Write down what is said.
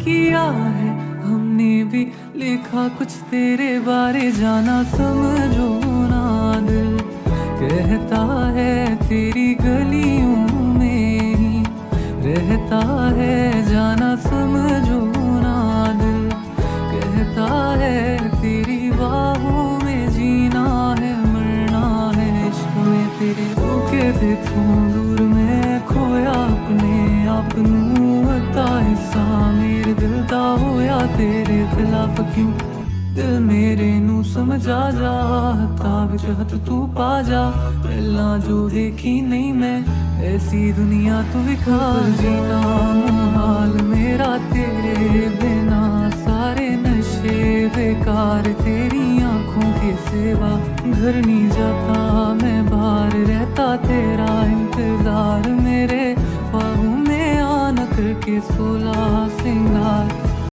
किया है हमने भी, लिखा कुछ तेरे बारे, जाना समझो ना दिल कहता है तेरी गलियों में ही रहता है, जाना समझो ना दिल कहता है तेरी बाहों में जीना है, मरना है इश्क में तेरे। होके देखूं दूर में खोया अपने आप नूं, अता हिस्सा मेरे दिल दा होया तेरे खिलाफ क्यों। दिल मेरे नू समझा जा, हत्था विच हथ तू पा जा, पहला जो देखी नहीं मैं ऐसी दुनिया तू विखा। जीना मुहाल मेरा तेरे बिना, सारे नशे बेकार तेरी आंखों के सिवा। घर नहीं जाता मैं बाहर रहता तेरा इंतजार, मेरे ख्वाबों में आना करके 16 से